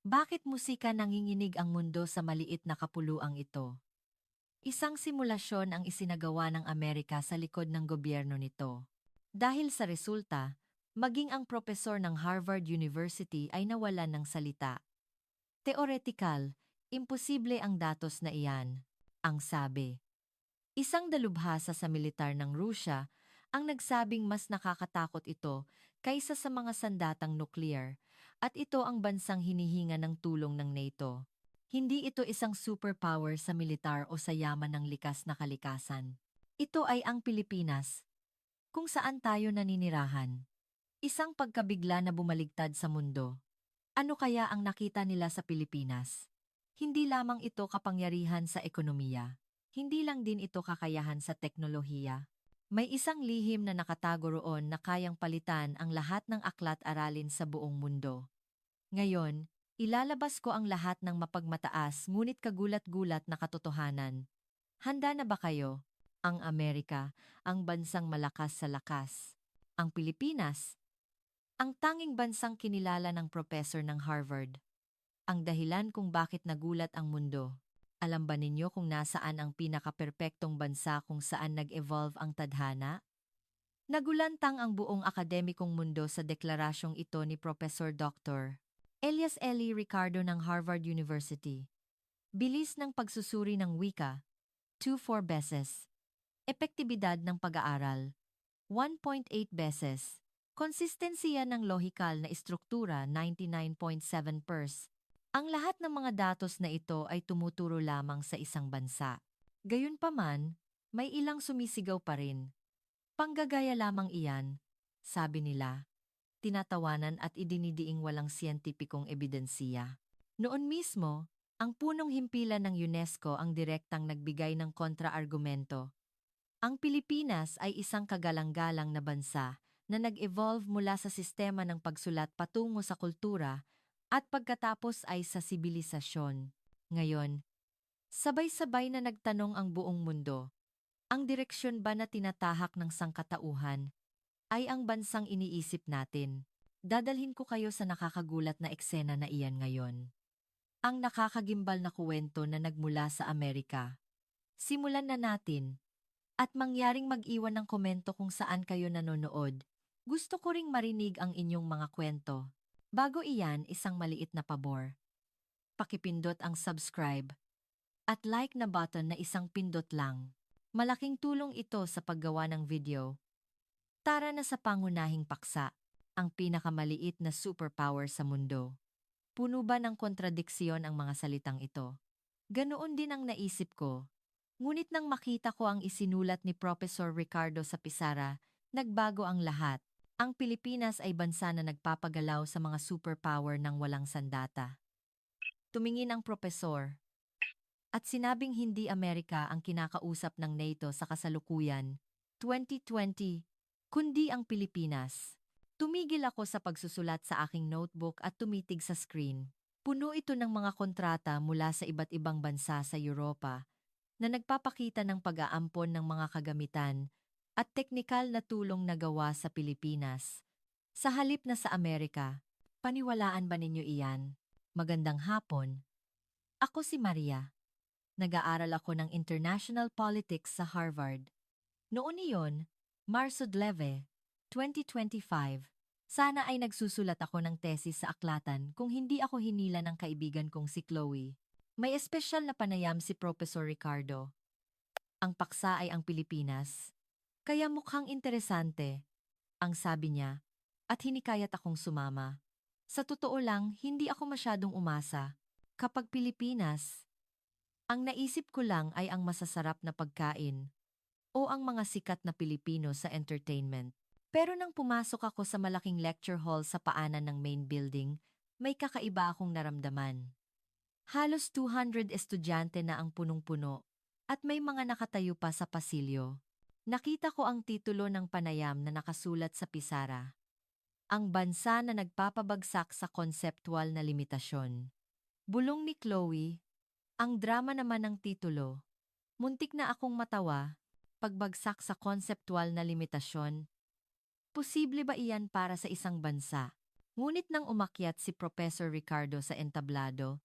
Bakit musika nanginginig ang mundo sa maliit na kapuluang ito? Isang simulasyon ang isinagawa ng Amerika sa likod ng gobyerno nito. Dahil sa resulta, maging ang propesor ng Harvard University ay nawalan ng salita. Teoretikal, imposible ang datos na iyan, ang sabi. Isang dalubhasa sa militar ng Rusya ang nagsabing mas nakakatakot ito kaysa sa mga sandatang nuklear at ito ang bansang hinihinga ng tulong ng NATO. Hindi ito isang superpower sa militar o sa yaman ng likas na kalikasan. Ito ay ang Pilipinas, kung saan tayo naninirahan. Isang pagkabigla na bumaligtad sa mundo. Ano kaya ang nakita nila sa Pilipinas? Hindi lamang ito kapangyarihan sa ekonomiya. Hindi lang din ito kakayahan sa teknolohiya. May isang lihim na nakatago roon na kayang palitan ang lahat ng aklat-aralin sa buong mundo. Ngayon, ilalabas ko ang lahat ng mapagmataas ngunit kagulat-gulat na katotohanan. Handa na ba kayo? Ang Amerika, ang bansang malakas sa lakas. Ang Pilipinas, ang tanging bansang kinilala ng professor ng Harvard. Ang dahilan kung bakit nagulat ang mundo. Alam ba ninyo kung nasaan ang pinakaperpektong bansa kung saan nag-evolve ang tadhana? Nagulantang ang buong akademikong mundo sa deklarasyong ito ni Professor Dr. Elias Eli Ricardo ng Harvard University. Bilis ng pagsusuri ng wika, 2.4 beses. Epektibidad ng pag-aaral, 1.8 beses. Konsistensiya ng lohikal na istruktura, 99.7%. Ang lahat ng mga datos na ito ay tumuturo lamang sa isang bansa. Gayunpaman, may ilang sumisigaw pa rin. Panggagaya lamang iyan, sabi nila. Tinatawanan at idinidiing walang siyentipikong ebidensiya. Noon mismo, ang punong himpilan ng UNESCO ang direktang nagbigay ng kontra-argumento. Ang Pilipinas ay isang kagalang-galang na bansa na nag-evolve mula sa sistema ng pagsulat patungo sa kultura at pagkatapos ay sa sibilisasyon. Ngayon, sabay-sabay na nagtanong ang buong mundo. Ang direksyon ba na tinatahak ng sangkatauhan ay ang bansang iniisip natin? Dadalhin ko kayo sa nakakagulat na eksena na iyan ngayon. Ang nakakagimbal na kuwento na nagmula sa Amerika. Simulan na natin. At mangyaring mag-iwan ng komento kung saan kayo nanonood. Gusto ko ring marinig ang inyong mga kwento. Bago iyan, isang maliit na pabor. Pakipindot ang subscribe at like na button na isang pindot lang. Malaking tulong ito sa paggawa ng video. Tara na sa pangunahing paksa, ang pinakamaliit na superpower sa mundo. Puno ba ng kontradiksyon ang mga salitang ito? Ganoon din ang naisip ko. Ngunit nang makita ko ang isinulat ni Professor Ricardo sa pisara, nagbago ang lahat. Ang Pilipinas ay bansa na nagpapagalaw sa mga superpower ng walang sandata. Tumingin ang propesor. At sinabing hindi Amerika ang kinakausap ng NATO sa kasalukuyan, 2020, kundi ang Pilipinas. Tumigil ako sa pagsusulat sa aking notebook at tumitig sa screen. Puno ito ng mga kontrata mula sa iba't ibang bansa sa Europa na nagpapakita ng pag-aampon ng mga kagamitan at teknikal na tulong na gawa sa Pilipinas. Sa halip na sa Amerika, paniwalaan ba ninyo iyan? Magandang hapon. Ako si Maria. Nag-aaral ako ng International Politics sa Harvard. Noon iyon, Marso 11, 2025, sana ay nagsusulat ako ng tesis sa aklatan kung hindi ako hinila ng kaibigan kong si Chloe. May espesyal na panayam si Professor Ricardo. Ang paksa ay ang Pilipinas. Kaya mukhang interesante, ang sabi niya, at hinikayat akong sumama. Sa totoo lang, hindi ako masyadong umasa. Kapag Pilipinas, ang naisip ko lang ay ang masasarap na pagkain o ang mga sikat na Pilipino sa entertainment. Pero nang pumasok ako sa malaking lecture hall sa paanan ng main building, may kakaiba akong naramdaman. Halos 200 estudyante na ang punong-puno at may mga nakatayo pa sa pasilyo. Nakita ko ang titulo ng panayam na nakasulat sa pisara. Ang bansa na nagpapabagsak sa konseptual na limitasyon. Bulong ni Chloe. Ang drama naman ng titulo. Muntik na akong matawa. Pagbagsak sa konseptual na limitasyon. Posible ba iyan para sa isang bansa Ngunit nang umakyat si Professor Ricardo sa entablado,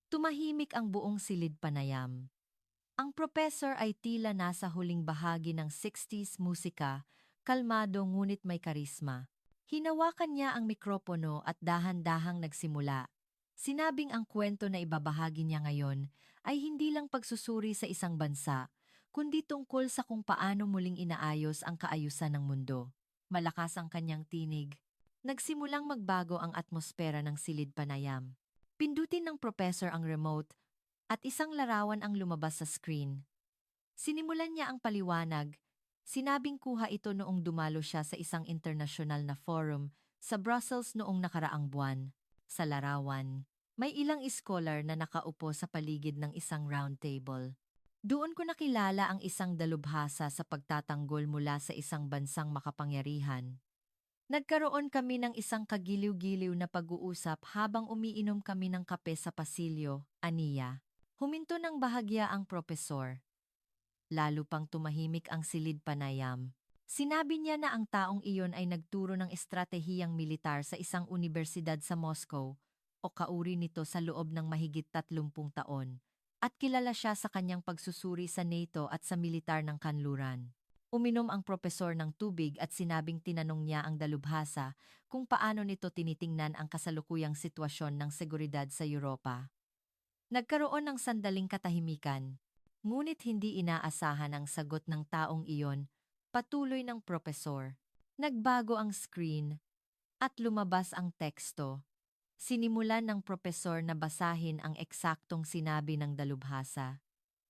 tumahimik ang buong silid panayam. Ang professor ay tila nasa huling bahagi ng 60s musika, kalmado ngunit may karisma. Hinawakan niya ang mikropono at dahan-dahang nagsimula. Sinabing ang kwento na ibabahagi niya ngayon ay hindi lang pagsusuri sa isang bansa, kundi tungkol sa kung paano muling inaayos ang kaayusan ng mundo. Malakas ang kanyang tinig. Nagsimulang magbago ang atmosfera ng silid panayam. Pindutin ng professor ang remote at isang larawan ang lumabas sa screen. Sinimulan niya ang paliwanag. Sinabing kuha ito noong dumalo siya sa isang internasyonal na forum sa Brussels noong nakaraang buwan. Sa larawan, may ilang scholar na nakaupo sa paligid ng isang round table. Doon ko nakilala ang isang dalubhasa sa pagtatanggol mula sa isang bansang makapangyarihan. Nagkaroon kami ng isang kagiliw-giliw na pag-uusap habang umiinom kami ng kape sa pasilyo, aniya. Huminto ng bahagya ang propesor. Lalo pang tumahimik ang silid panayam. Sinabi niya na ang taong iyon ay nagturo ng estratehiyang militar sa isang unibersidad sa Moscow o kauri nito sa loob ng mahigit 30 taon at kilala siya sa kanyang pagsusuri sa NATO at sa militar ng kanluran. Uminom ang propesor ng tubig at sinabing tinanong niya ang dalubhasa kung paano nito tinitingnan ang kasalukuyang sitwasyon ng seguridad sa Europa. Nagkaroon ng sandaling katahimikan, ngunit hindi inaasahan ang sagot ng taong iyon, patuloy ng propesor. Nagbago ang screen at lumabas ang teksto. Sinimulan ng propesor na basahin ang eksaktong sinabi ng dalubhasa.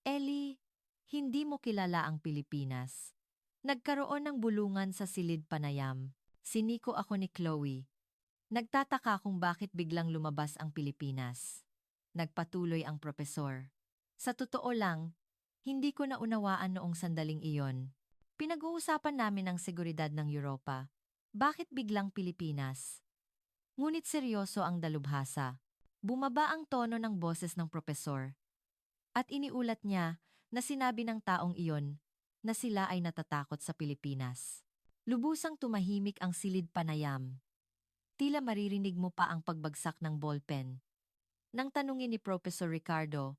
Ellie, hindi mo kilala ang Pilipinas. Nagkaroon ng bulungan sa silid panayam. Siniko ako ni Chloe. Nagtataka kung bakit biglang lumabas ang Pilipinas. Nagpatuloy ang propesor. Sa totoo lang, hindi ko naunawaan noong sandaling iyon. Pinag-uusapan namin ang seguridad ng Europa. Bakit biglang Pilipinas? Ngunit seryoso ang dalubhasa. Bumaba ang tono ng boses ng propesor. At iniulat niya na sinabi ng taong iyon na sila ay natatakot sa Pilipinas. Lubusang tumahimik ang silid panayam. Tila maririnig mo pa ang pagbagsak ng ballpen. Nang tanungin ni Professor Ricardo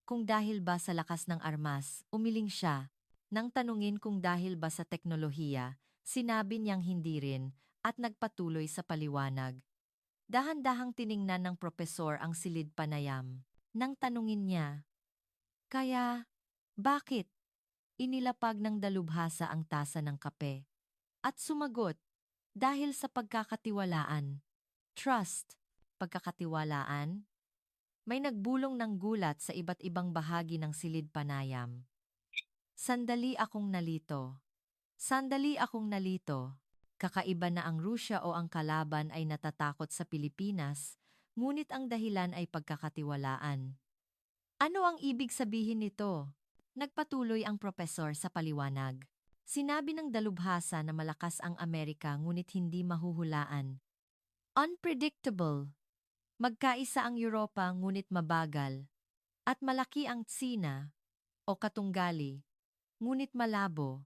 kung dahil ba sa lakas ng armas, umiling siya. Nang tanungin kung dahil ba sa teknolohiya, sinabi niyang hindi rin at nagpatuloy sa paliwanag. Dahan-dahang tiningnan ng propesor ang silid panayam. Nang tanungin niya, kaya, bakit? Inilapag ng dalubhasa ang tasa ng kape. At sumagot, dahil sa pagkakatiwalaan. Trust, pagkakatiwalaan. May nagbulong ng gulat sa iba't ibang bahagi ng silid panayam. Sandali akong nalito. Sandali akong nalito. Kakaiba na ang Rusya o ang kalaban ay natatakot sa Pilipinas, ngunit ang dahilan ay pagkakatiwalaan. Ano ang ibig sabihin nito? Nagpatuloy ang propesor sa paliwanag. Sinabi ng dalubhasa na malakas ang Amerika ngunit hindi mahuhulaan. Unpredictable. Magkaisa ang Europa ngunit mabagal. At malaki ang Tsina o Katunggali, ngunit malabo.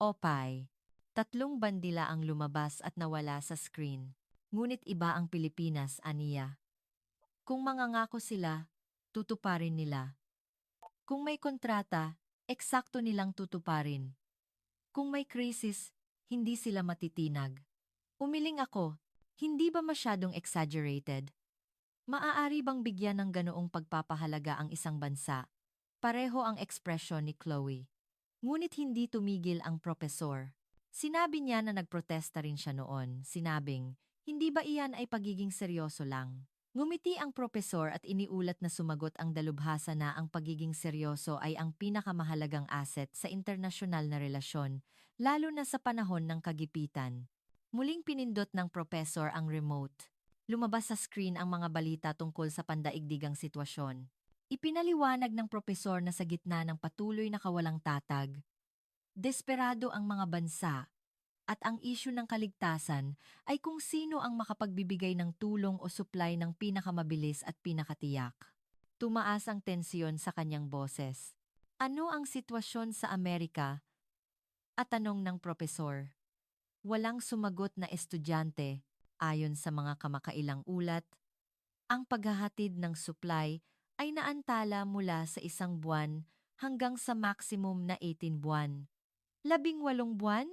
Opay. Tatlong bandila ang lumabas at nawala sa screen. Ngunit iba ang Pilipinas, aniya. Kung mangangako sila, tutuparin nila. Kung may kontrata, eksakto nilang tutuparin. Kung may krisis, hindi sila matitinag. Umiling ako, hindi ba masyadong exaggerated? Maaari bang bigyan ng ganoong pagpapahalaga ang isang bansa? Pareho ang ekspresyon ni Chloe. Ngunit hindi tumigil ang propesor. Sinabi niya na nagprotesta rin siya noon, sinabing, hindi ba iyan ay pagiging seryoso lang? Ngumiti ang propesor at iniulat na sumagot ang dalubhasa na ang pagiging seryoso ay ang pinakamahalagang asset sa internasyonal na relasyon, lalo na sa panahon ng kagipitan. Muling pinindot ng propesor ang remote. Lumabas sa screen ang mga balita tungkol sa pandaigdigang sitwasyon. Ipinaliwanag ng propesor na sa gitna ng patuloy na kawalang tatag, desperado ang mga bansa, at ang isyu ng kaligtasan ay kung sino ang makapagbibigay ng tulong o supply ng pinakamabilis at pinakatiyak. Tumaas ang tensyon sa kanyang boses. Ano ang sitwasyon sa Amerika? At tanong ng propesor. Walang sumagot na estudyante. Ayon sa mga kamakailang ulat, ang paghahatid ng supply ay naantala mula sa 1 buwan hanggang sa maximum na 18 buwan. 18 buwan?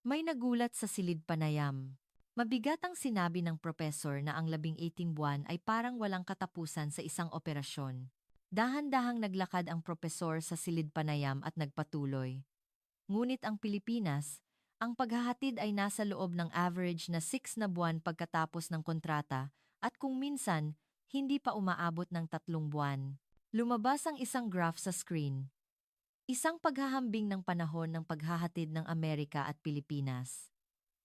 May nagulat sa silid panayam. Mabigat ang sinabi ng propesor na ang 18 buwan ay parang walang katapusan sa isang operasyon. Dahan-dahang naglakad ang propesor sa silid panayam at nagpatuloy. Ngunit ang Pilipinas, ang paghahatid ay nasa loob ng average na 6 na buwan pagkatapos ng kontrata at kung minsan, hindi pa umaabot ng 3 buwan. Lumabas ang isang graph sa screen. Isang paghahambing ng panahon ng paghahatid ng Amerika at Pilipinas.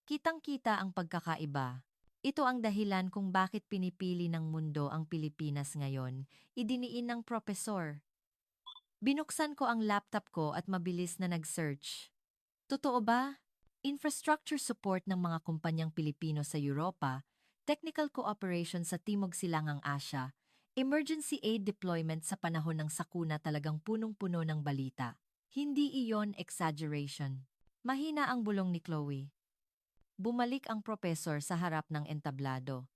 Kitang-kita ang pagkakaiba. Ito ang dahilan kung bakit pinipili ng mundo ang Pilipinas ngayon, idiniin ng propesor. Binuksan ko ang laptop ko at mabilis na nag-search. Totoo ba? Infrastructure support ng mga kumpanyang Pilipino sa Europa, technical cooperation sa Timog Silangang Asya, emergency aid deployment sa panahon ng sakuna talagang punong-puno ng balita. Hindi iyon exaggeration. Mahina ang bulong ni Chloe. Bumalik ang propesor sa harap ng entablado.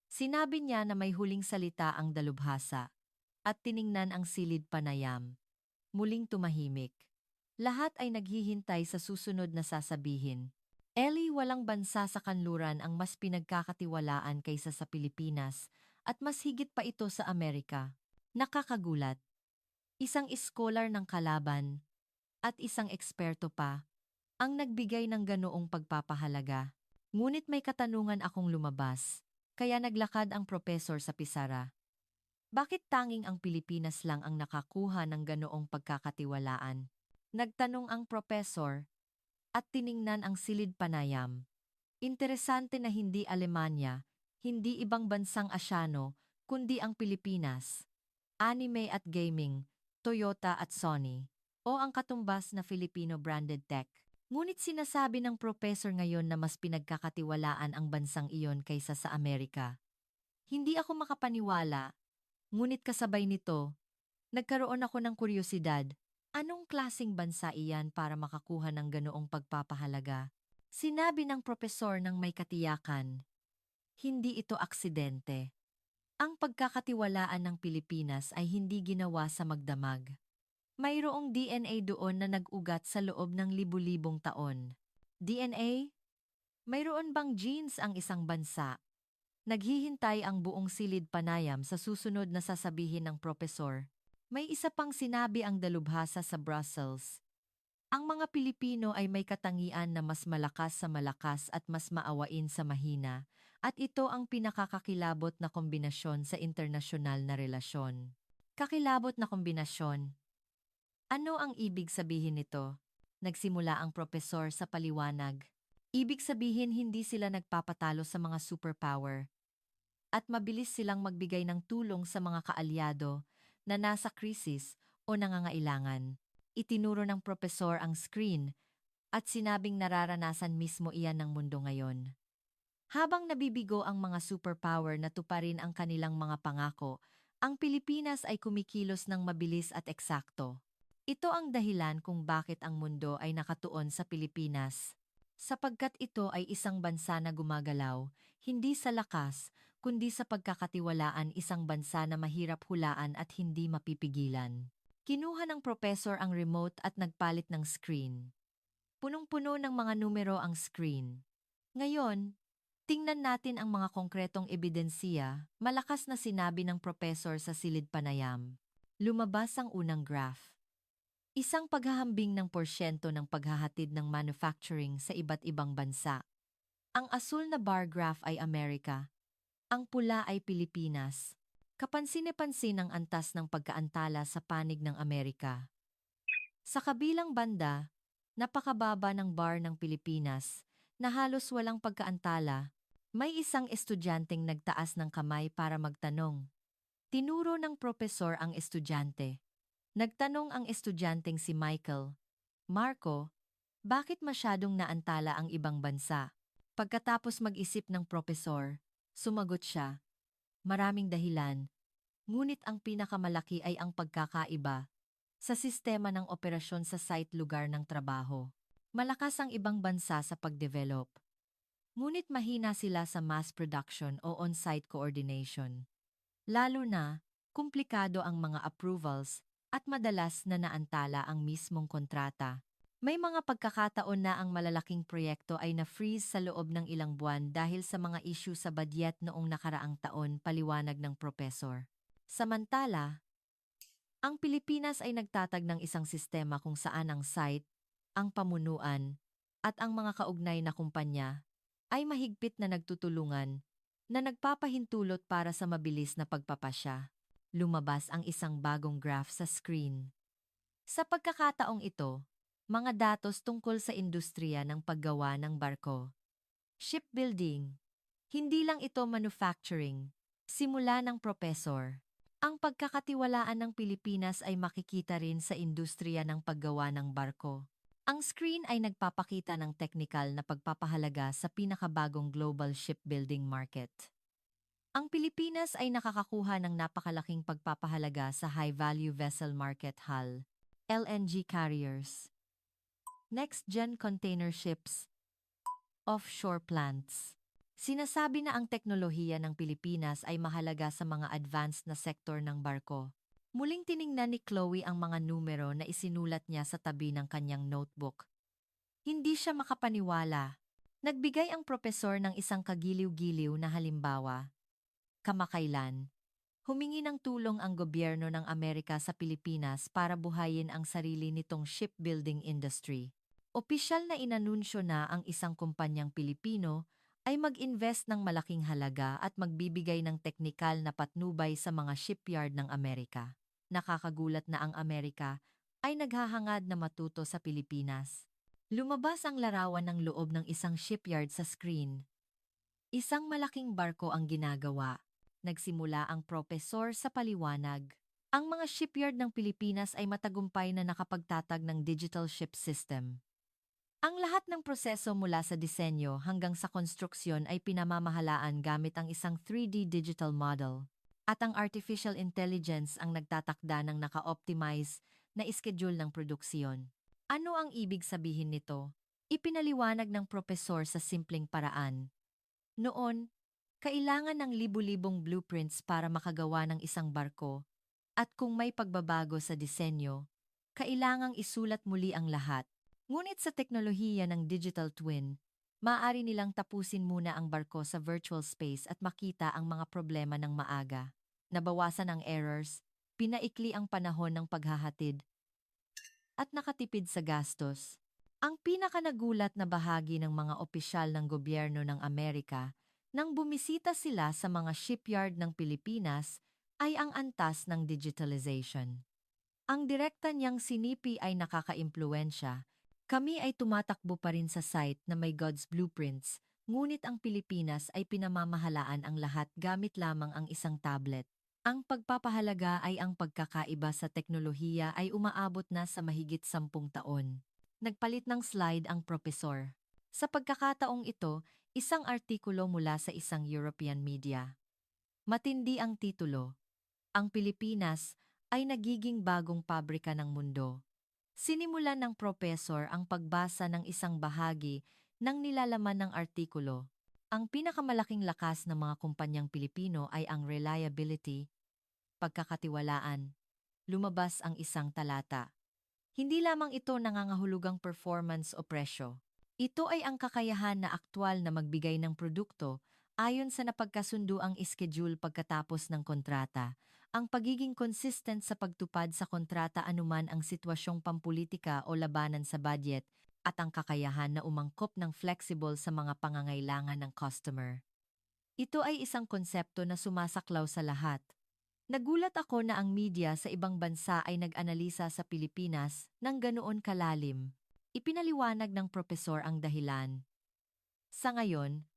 Sinabi niya na may huling salita ang dalubhasa at tiningnan ang silid panayam. Muling tumahimik. Lahat ay naghihintay sa susunod na sasabihin. Ellie, walang bansa sa kanluran ang mas pinagkakatiwalaan kaysa sa Pilipinas at mas higit pa ito sa Amerika. Nakakagulat. Isang iskolar ng kalaban at isang eksperto pa ang nagbigay ng ganoong pagpapahalaga. Ngunit may katanungan akong lumabas, kaya naglakad ang propesor sa pisara. Bakit tanging ang Pilipinas lang ang nakakuha ng ganoong pagkakatiwalaan? Nagtanong ang propesor at tiningnan ang silid panayam. Interesante na hindi Alemanya, hindi ibang bansang Asyano, kundi ang Pilipinas. Anime at gaming, Toyota at Sony, o ang katumbas na Filipino-branded tech. Ngunit sinasabi ng propesor ngayon na mas pinagkakatiwalaan ang bansang iyon kaysa sa Amerika. Hindi ako makapaniwala. Ngunit kasabay nito, nagkaroon ako ng kuryosidad. Anong klasing bansa iyan para makakuha ng ganoong pagpapahalaga? Sinabi ng propesor ng may katiyakan. Hindi ito aksidente. Ang pagkakatiwalaan ng Pilipinas ay hindi ginawa sa magdamag. Mayroong DNA doon na nag-ugat sa loob ng libu-libong taon. DNA? Mayroon bang genes ang isang bansa? Naghihintay ang buong silid panayam sa susunod na sasabihin ng propesor. May isa pang sinabi ang dalubhasa sa Brussels. Ang mga Pilipino ay may katangian na mas malakas sa malakas at mas maawain sa mahina, at ito ang pinakakakilabot na kombinasyon sa internasyonal na relasyon. Kakilabot na kombinasyon. Ano ang ibig sabihin nito? Nagsimula ang propesor sa paliwanag. Ibig sabihin hindi sila nagpapatalo sa mga superpower at mabilis silang magbigay ng tulong sa mga kaalyado na nasa krisis o nangangailangan. Itinuro ng propesor ang screen at sinabing nararanasan mismo iyan ng mundo ngayon. Habang nabibigo ang mga superpower na tuparin ang kanilang mga pangako, ang Pilipinas ay kumikilos ng mabilis at eksakto. Ito ang dahilan kung bakit ang mundo ay nakatuon sa Pilipinas. Sapagkat ito ay isang bansa na gumagalaw, hindi sa lakas, kundi sa pagkakatiwalaan, isang bansa na mahirap hulaan at hindi mapipigilan. Kinuha ng propesor ang remote at nagpalit ng screen. Punong-puno ng mga numero ang screen. Ngayon, tingnan natin ang mga konkretong ebidensiya, malakas na sinabi ng propesor sa silid panayam. Lumabas ang unang graph. Isang paghahambing ng porsyento ng paghahatid ng manufacturing sa iba't ibang bansa. Ang asul na bar graph ay Amerika. Ang pula ay Pilipinas. Kapansin-pansin ang antas ng pagkaantala sa panig ng Amerika. Sa kabilang banda, napakababa ng bar ng Pilipinas na halos walang pagkaantala. May isang estudyanteng nagtaas ng kamay para magtanong. Tinuro ng propesor ang estudyante. Nagtanong ang estudyanteng si Michael, Marco, bakit masyadong naantala ang ibang bansa? Pagkatapos mag-isip ng propesor, sumagot siya, maraming dahilan, ngunit ang pinakamalaki ay ang pagkakaiba sa sistema ng operasyon sa site lugar ng trabaho. Malakas ang ibang bansa sa pagdevelop. Ngunit mahina sila sa mass production o on-site coordination. Lalo na, komplikado ang mga approvals at madalas na naantala ang mismong kontrata. May mga pagkakataon na ang malalaking proyekto ay na-freeze sa loob ng ilang buwan dahil sa mga issue sa budget noong nakaraang taon, paliwanag ng propesor. Samantala, ang Pilipinas ay nagtatag ng isang sistema kung saan ang site, ang pamunuan, at ang mga kaugnay na kumpanya ay mahigpit na nagtutulungan na nagpapahintulot para sa mabilis na pagpapasya. Lumabas ang isang bagong graph sa screen. Sa pagkakataong ito, mga datos tungkol sa industriya ng paggawa ng barko. Shipbuilding. Hindi lang ito manufacturing. Simula ng propesor. Ang pagkakatiwalaan ng Pilipinas ay makikita rin sa industriya ng paggawa ng barko. Ang screen ay nagpapakita ng teknikal na pagpapahalaga sa pinakabagong global shipbuilding market. Ang Pilipinas ay nakakakuha ng napakalaking pagpapahalaga sa high-value vessel market hull, LNG carriers, next-gen container ships, offshore plants. Sinasabi na ang teknolohiya ng Pilipinas ay mahalaga sa mga advanced na sektor ng barko. Muling tiningnan ni Chloe ang mga numero na isinulat niya sa tabi ng kanyang notebook. Hindi siya makapaniwala. Nagbigay ang propesor ng isang kagiliw-giliw na halimbawa. Kamakailan, humingi ng tulong ang gobyerno ng Amerika sa Pilipinas para buhayin ang sarili nitong shipbuilding industry. Opisyal na inanunsyo na ang isang kumpanyang Pilipino ay mag-invest ng malaking halaga at magbibigay ng teknikal na patnubay sa mga shipyard ng Amerika. Nakakagulat na ang Amerika ay naghahangad na matuto sa Pilipinas. Lumabas ang larawan ng loob ng isang shipyard sa screen. Isang malaking barko ang ginagawa. Nagsimula ang propesor sa paliwanag. Ang mga shipyard ng Pilipinas ay matagumpay na nakapagtatag ng digital ship system. Ang lahat ng proseso mula sa disenyo hanggang sa konstruksyon ay pinamamahalaan gamit ang isang 3D digital model. At ang artificial intelligence ang nagtatakda ng naka-optimize na iskediul ng produksyon. Ano ang ibig sabihin nito? Ipinaliwanag ng propesor sa simpleng paraan. Noon, kailangan ng libu-libong blueprints para makagawa ng isang barko, at kung may pagbabago sa disenyo, kailangang isulat muli ang lahat. Ngunit sa teknolohiya ng digital twin, maaari nilang tapusin muna ang barko sa virtual space at makita ang mga problema ng maaga. Nabawasan ang errors, pinaikli ang panahon ng paghahatid, at nakatipid sa gastos. Ang pinakanagulat na bahagi ng mga opisyal ng gobyerno ng Amerika nang bumisita sila sa mga shipyard ng Pilipinas ay ang antas ng digitalization. Ang direkta niyang sinipi ay nakakaimpluwensya. Kami ay tumatakbo pa rin sa site na may God's blueprints, ngunit ang Pilipinas ay pinamamahalaan ang lahat gamit lamang ang isang tablet. Ang pagpapahalaga ay ang pagkakaiba sa teknolohiya ay umaabot na sa mahigit 10 taon. Nagpalit ng slide ang propesor. Sa pagkakataong ito, isang artikulo mula sa isang European media. Matindi ang titulo. Ang Pilipinas ay nagiging bagong pabrika ng mundo. Sinimulan ng propesor ang pagbasa ng isang bahagi ng nilalaman ng artikulo. Ang pinakamalaking lakas ng mga kumpanyang Pilipino ay ang reliability, pagkakatiwalaan. Lumabas ang isang talata. Hindi lamang ito nangangahulugang performance o presyo. Ito ay ang kakayahan na aktwal na magbigay ng produkto ayon sa napagkasunduang schedule pagkatapos ng kontrata. Ang pagiging consistent sa pagtupad sa kontrata anuman ang sitwasyong pampulitika o labanan sa budget at ang kakayahan na umangkop ng flexible sa mga pangangailangan ng customer. Ito ay isang konsepto na sumasaklaw sa lahat. Nagulat ako na ang media sa ibang bansa ay nag-analisa sa Pilipinas ng ganoon kalalim. Ipinaliwanag ng propesor ang dahilan. Sa ngayon,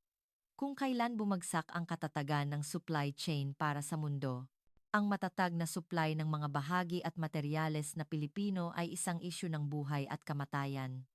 kung kailan bumagsak ang katatagan ng supply chain para sa mundo, ang matatag na supply ng mga bahagi at materyales na Pilipino ay isang isyu ng buhay at kamatayan.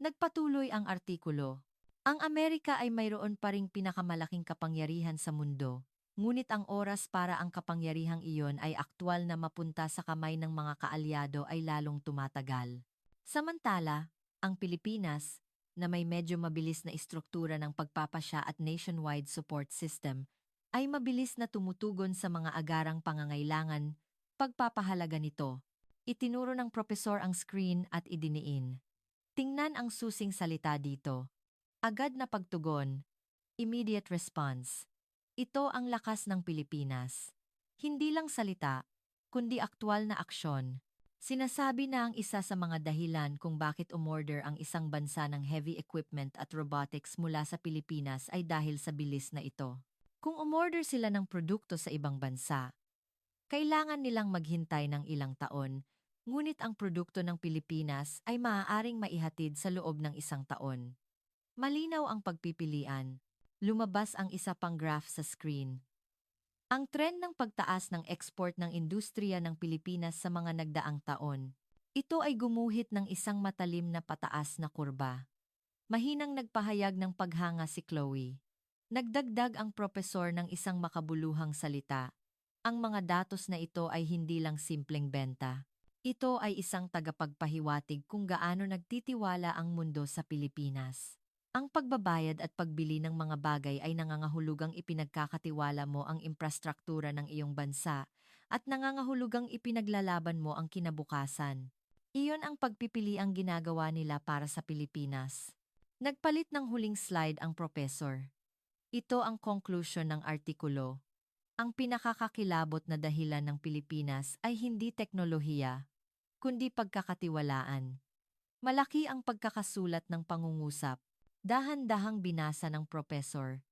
Nagpatuloy ang artikulo. Ang Amerika ay mayroon pa ring pinakamalaking kapangyarihan sa mundo, ngunit ang oras para ang kapangyarihang iyon ay aktwal na mapunta sa kamay ng mga kaalyado ay lalong tumatagal. Samantala, ang Pilipinas, na may medyo mabilis na istruktura ng pagpapasya at nationwide support system, ay mabilis na tumutugon sa mga agarang pangangailangan, pagpapahalaga nito. Itinuro ng propesor ang screen at idiniin. Tingnan ang susing salita dito. Agad na pagtugon. Immediate response. Ito ang lakas ng Pilipinas. Hindi lang salita, kundi aktwal na aksyon. Sinasabi na ang isa sa mga dahilan kung bakit umorder ang isang bansa ng heavy equipment at robotics mula sa Pilipinas ay dahil sa bilis na ito. Kung umorder sila ng produkto sa ibang bansa, kailangan nilang maghintay ng ilang taon, ngunit ang produkto ng Pilipinas ay maaaring maihatid sa loob ng isang taon. Malinaw ang pagpipilian. Lumabas ang isa pang graph sa screen. Ang trend ng pagtaas ng export ng industriya ng Pilipinas sa mga nagdaang taon. Ito ay gumuhit ng isang matalim na pataas na kurba. Mahinang nagpahayag ng paghanga si Chloe. Nagdagdag ang propesor ng isang makabuluhang salita. Ang mga datos na ito ay hindi lang simpleng benta. Ito ay isang tagapagpahiwatig kung gaano nagtitiwala ang mundo sa Pilipinas. Ang pagbabayad at pagbili ng mga bagay ay nangangahulugang ipinagkakatiwala mo ang infrastruktura ng iyong bansa at nangangahulugang ipinaglalaban mo ang kinabukasan. Iyon ang pagpipili ang ginagawa nila para sa Pilipinas. Nagpalit ng huling slide ang propesor. Ito ang conclusion ng artikulo. Ang pinakakakilabot na dahilan ng Pilipinas ay hindi teknolohiya, kundi pagkakatiwalaan. Malaki ang pagkakasulat ng pangungusap. Dahan-dahang binasa ng propesor.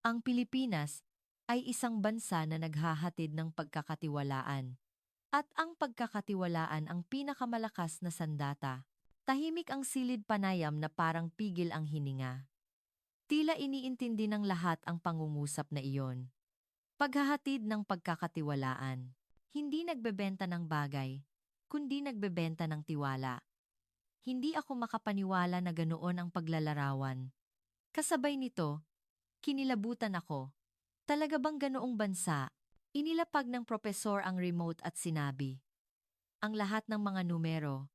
Ang Pilipinas ay isang bansa na naghahatid ng pagkakatiwalaan. At ang pagkakatiwalaan ang pinakamalakas na sandata. Tahimik ang silid panayam na parang pigil ang hininga. Tila iniintindi ng lahat ang pangungusap na iyon. Paghahatid ng pagkakatiwalaan. Hindi nagbebenta ng bagay, kundi nagbebenta ng tiwala. Hindi ako makapaniwala na ganoon ang paglalarawan. Kasabay nito, kinilabutan ako. Talaga bang ganoong bansa? Inilapag ng propesor ang remote at sinabi. Ang lahat ng mga numero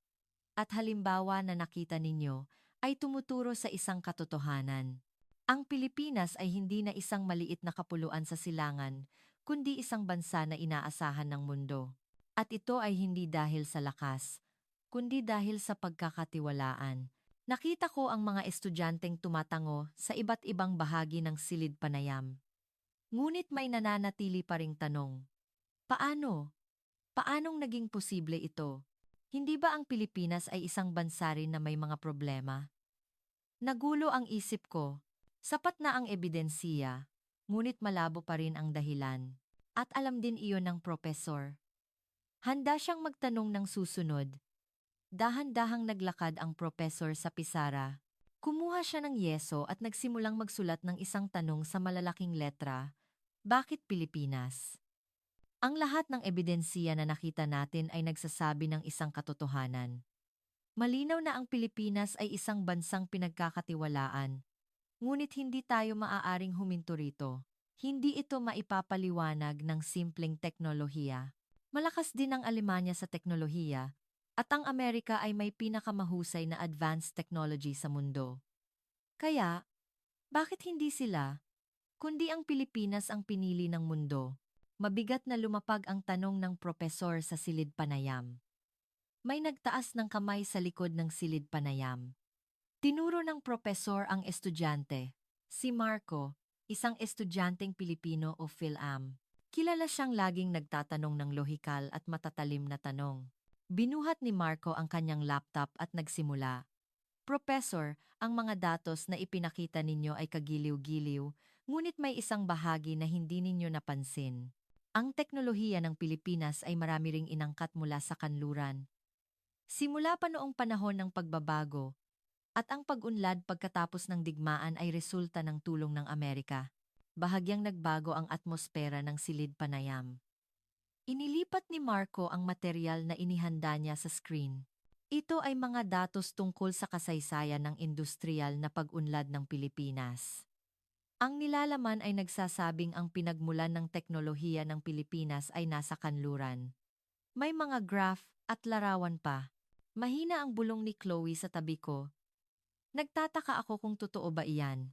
at halimbawa na nakita ninyo ay tumuturo sa isang katotohanan. Ang Pilipinas ay hindi na isang maliit na kapuluan sa silangan, kundi isang bansa na inaasahan ng mundo. At ito ay hindi dahil sa lakas, kundi dahil sa pagkakatiwalaan. Nakita ko ang mga estudyanteng tumatango sa iba't ibang bahagi ng silid panayam. Ngunit may nananatili pa ring tanong. Paano? Paanong naging posible ito? Hindi ba ang Pilipinas ay isang bansa rin na may mga problema? Nagulo ang isip ko. Sapat na ang ebidensiya, ngunit malabo pa rin ang dahilan. At alam din iyon ng propesor. Handa siyang magtanong ng susunod. Dahan-dahang naglakad ang propesor sa pisara. Kumuha siya ng yeso at nagsimulang magsulat ng isang tanong sa malalaking letra. Bakit Pilipinas? Ang lahat ng ebidensiya na nakita natin ay nagsasabi ng isang katotohanan. Malinaw na ang Pilipinas ay isang bansang pinagkakatiwalaan. Ngunit hindi tayo maaaring huminto rito. Hindi ito maipapaliwanag ng simpleng teknolohiya. Malakas din ang Alemanya sa teknolohiya, at ang Amerika ay may pinakamahusay na advanced technology sa mundo. Kaya, bakit hindi sila, kundi ang Pilipinas ang pinili ng mundo? Mabigat na lumapag ang tanong ng propesor sa silid panayam. May nagtaas ng kamay sa likod ng silid panayam. Tinuro ng propesor ang estudyante. Si Marco, isang estudyanteng Pilipino o PhilAm. Kilala siyang laging nagtatanong ng lohikal at matatalim na tanong. Binuhat ni Marco ang kanyang laptop at nagsimula. Professor, ang mga datos na ipinakita ninyo ay kagiliw-giliw, ngunit may isang bahagi na hindi ninyo napansin. Ang teknolohiya ng Pilipinas ay marami ring inangkat mula sa kanluran. Simula pa noong panahon ng pagbabago, at ang pag-unlad pagkatapos ng digmaan ay resulta ng tulong ng Amerika. Bahagyang nagbago ang atmosfera ng silid panayam. Inilipat ni Marco ang material na inihanda niya sa screen. Ito ay mga datos tungkol sa kasaysayan ng industrial na pag-unlad ng Pilipinas. Ang nilalaman ay nagsasabing ang pinagmulan ng teknolohiya ng Pilipinas ay nasa kanluran. May mga graph at larawan pa. Mahina ang bulong ni Chloe sa tabi ko. Nagtataka ako kung totoo ba iyan.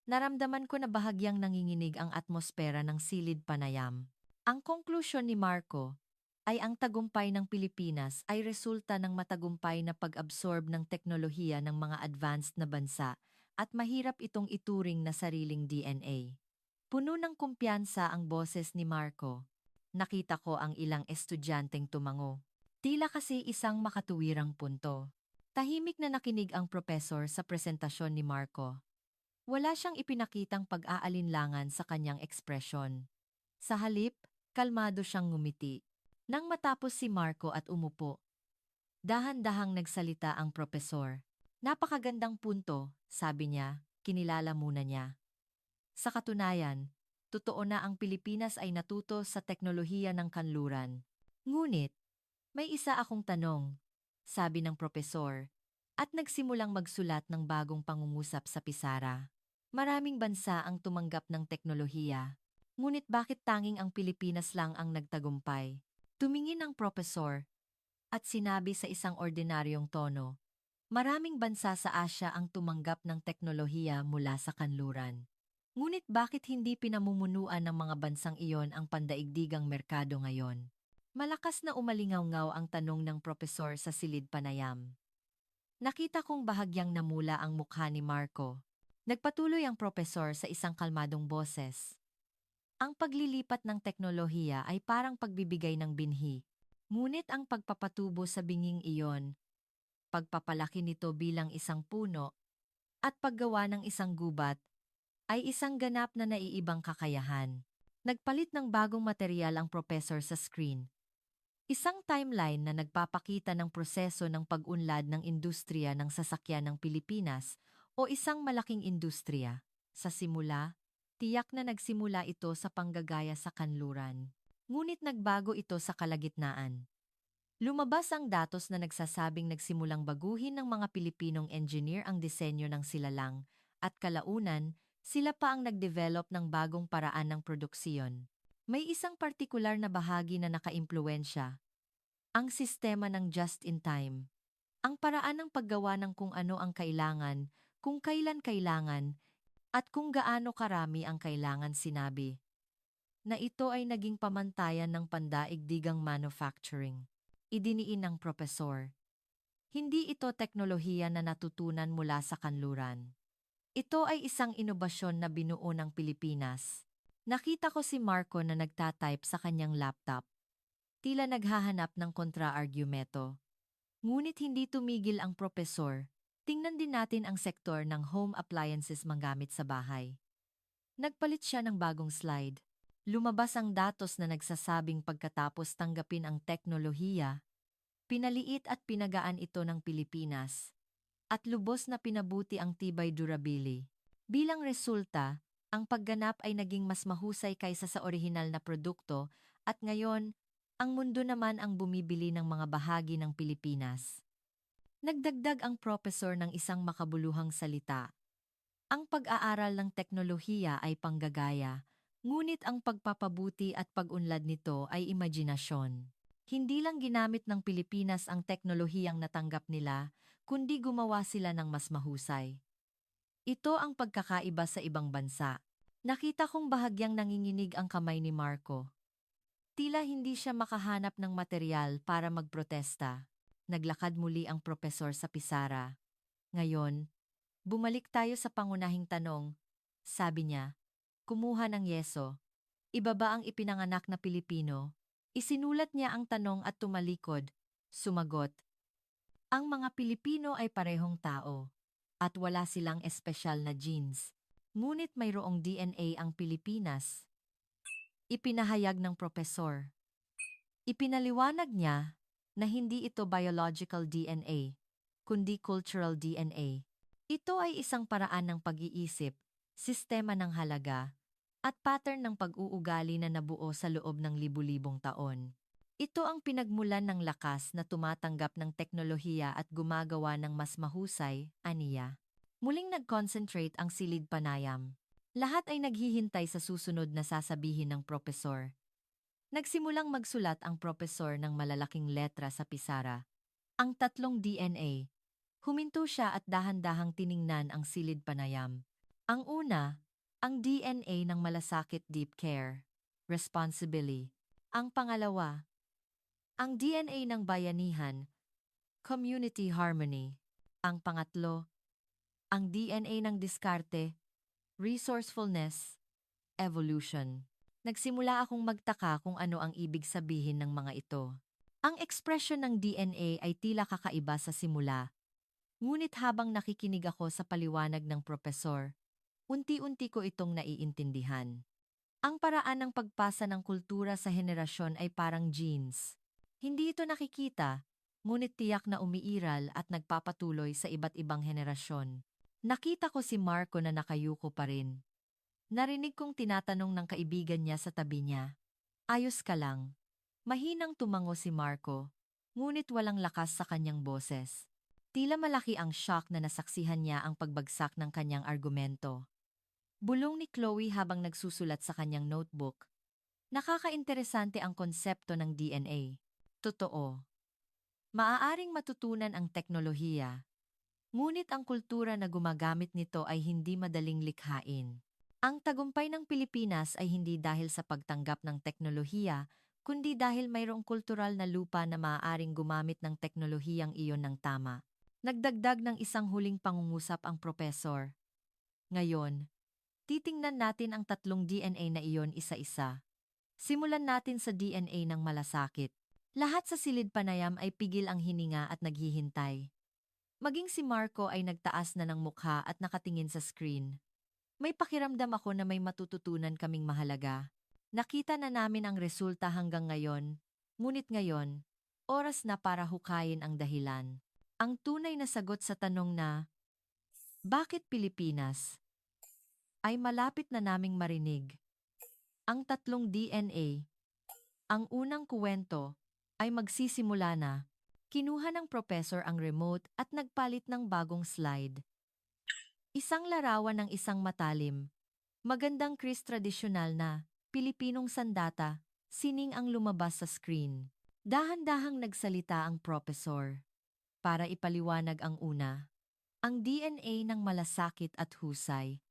Naramdaman ko na bahagyang nanginginig ang atmosfera ng silid panayam. Ang konklusyon ni Marco ay ang tagumpay ng Pilipinas ay resulta ng matagumpay na pag-absorb ng teknolohiya ng mga advanced na bansa at mahirap itong ituring na sariling DNA. Puno ng kumpiyansa ang boses ni Marco. Nakita ko ang ilang estudyanteng tumango. Tila kasi isang makatuwirang punto. Tahimik na nakinig ang propesor sa presentasyon ni Marco. Wala siyang ipinakitang pag-aalinlangan sa kanyang ekspresyon. Sa halip, kalmado siyang ngumiti. Nang matapos si Marco at umupo, dahan-dahang nagsalita ang propesor. Napakagandang punto, sabi niya, kinilala muna niya. Sa katunayan, totoo na ang Pilipinas ay natuto sa teknolohiya ng kanluran. Ngunit, may isa akong tanong, sabi ng propesor, at nagsimulang magsulat ng bagong pangungusap sa pisara. Maraming bansa ang tumanggap ng teknolohiya. Ngunit bakit tanging ang Pilipinas lang ang nagtagumpay? Tumingin ang propesor at sinabi sa isang ordinaryong tono, maraming bansa sa Asya ang tumanggap ng teknolohiya mula sa kanluran. Ngunit bakit hindi pinamumunuan ng mga bansang iyon ang pandaigdigang merkado ngayon? Malakas na umalingaw-ngaw ang tanong ng propesor sa silid panayam. Nakita kong bahagyang namula ang mukha ni Marco. Nagpatuloy ang propesor sa isang kalmadong boses. Ang paglilipat ng teknolohiya ay parang pagbibigay ng binhi. Ngunit ang pagpapatubo sa binging iyon, pagpapalaki nito bilang isang puno, at paggawa ng isang gubat, ay isang ganap na naiibang kakayahan. Nagpalit ng bagong material ang propesor sa screen. Isang timeline na nagpapakita ng proseso ng pag-unlad ng industriya ng sasakyan ng Pilipinas o isang malaking industriya. Sa simula, tiyak na nagsimula ito sa panggagaya sa kanluran. Ngunit nagbago ito sa kalagitnaan. Lumabas ang datos na nagsasabing nagsimulang baguhin ng mga Pilipinong engineer ang disenyo ng silalang at kalaunan, sila pa ang nag-develop ng bagong paraan ng produksiyon. May isang partikular na bahagi na nakaimpluwensya, ang sistema ng just-in-time. Ang paraan ng paggawa ng kung ano ang kailangan, kung kailan kailangan, at kung gaano karami ang kailangan sinabi. Na ito ay naging pamantayan ng pandaigdigang manufacturing. Idiniin ng propesor. Hindi ito teknolohiya na natutunan mula sa kanluran. Ito ay isang inobasyon na binuo ng Pilipinas. Nakita ko si Marco na nagtatype sa kanyang laptop. Tila naghahanap ng kontra-argumento. Ngunit hindi tumigil ang propesor. Tingnan din natin ang sektor ng home appliances manggamit sa bahay. Nagpalit siya ng bagong slide. Lumabas ang datos na nagsasabing pagkatapos tanggapin ang teknolohiya, pinaliit at pinagaan ito ng Pilipinas, at lubos na pinabuti ang tibay durability. Bilang resulta, ang pagganap ay naging mas mahusay kaysa sa orihinal na produkto at ngayon, ang mundo naman ang bumibili ng mga bahagi ng Pilipinas. Nagdagdag ang propesor ng isang makabuluhang salita. Ang pag-aaral ng teknolohiya ay panggagaya, ngunit ang pagpapabuti at pag-unlad nito ay imahinasyon. Hindi lang ginamit ng Pilipinas ang teknolohiyang natanggap nila, kundi gumawa sila ng mas mahusay. Ito ang pagkakaiba sa ibang bansa. Nakita kong bahagyang nanginginig ang kamay ni Marco. Tila hindi siya makahanap ng material para magprotesta. Naglakad muli ang propesor sa pisara. Ngayon, bumalik tayo sa pangunahing tanong, sabi niya. Kumuha ng yeso. Ibaba ang ipinanganak na Pilipino. Isinulat niya ang tanong at tumalikod. Sumagot. Ang mga Pilipino ay parehong tao. At wala silang espesyal na genes. Ngunit mayroong DNA ang Pilipinas. Ipinahayag ng propesor. Ipinaliwanag niya na hindi ito biological DNA, kundi cultural DNA. Ito ay isang paraan ng pag-iisip, sistema ng halaga, at pattern ng pag-uugali na nabuo sa loob ng libu-libong taon. Ito ang pinagmulan ng lakas na tumatanggap ng teknolohiya at gumagawa ng mas mahusay, aniya. Muling nag-concentrate ang silid panayam. Lahat ay naghihintay sa susunod na sasabihin ng propesor. Nagsimulang magsulat ang propesor ng malalaking letra sa pisara. Ang tatlong DNA. Huminto siya at dahan-dahang tiningnan ang silid panayam. Ang una, ang DNA ng malasakit deep care, responsibly. Ang pangalawa, ang DNA ng bayanihan, community harmony. Ang pangatlo, ang DNA ng diskarte, resourcefulness, evolution. Nagsimula akong magtaka kung ano ang ibig sabihin ng mga ito. Ang ekspresyon ng DNA ay tila kakaiba sa simula. Ngunit habang nakikinig ako sa paliwanag ng propesor, unti-unti ko itong naiintindihan. Ang paraan ng pagpasa ng kultura sa henerasyon ay parang genes. Hindi ito nakikita, ngunit tiyak na umiiral at nagpapatuloy sa iba't ibang henerasyon. Nakita ko si Marco na nakayuko pa rin. Narinig kong tinatanong ng kaibigan niya sa tabi niya. Ayos ka lang. Mahinang tumango si Marco, ngunit walang lakas sa kanyang boses. Tila malaki ang shock na nasaksihan niya ang pagbagsak ng kanyang argumento. Bulong ni Chloe habang nagsusulat sa kanyang notebook. Nakakainteresante ang konsepto ng DNA. Totoo. Maaaring matutunan ang teknolohiya, ngunit ang kultura na gumagamit nito ay hindi madaling likhain. Ang tagumpay ng Pilipinas ay hindi dahil sa pagtanggap ng teknolohiya, kundi dahil mayroong kultural na lupa na maaaring gumamit ng teknolohiyang iyon ng tama. Nagdagdag ng isang huling pangungusap ang propesor. Ngayon, titingnan natin ang tatlong DNA na iyon isa-isa. Simulan natin sa DNA ng malasakit. Lahat sa silid panayam ay pigil ang hininga at naghihintay. Maging si Marco ay nagtaas na ng mukha at nakatingin sa screen. May pakiramdam ako na may matututunan kaming mahalaga. Nakita na namin ang resulta hanggang ngayon, ngunit ngayon, oras na para hukayin ang dahilan. Ang tunay na sagot sa tanong na, bakit Pilipinas? Ay malapit na naming marinig. Ang tatlong DNA, ang unang kuwento, ay magsisimula na. Kinuha ng propesor ang remote at nagpalit ng bagong slide. Isang larawan ng isang matalim, magandang Chris tradisyonal na, Pilipinong sandata, sining ang lumabas sa screen. Dahan-dahang nagsalita ang propesor. Para ipaliwanag ang una, ang DNA ng malasakit at husay.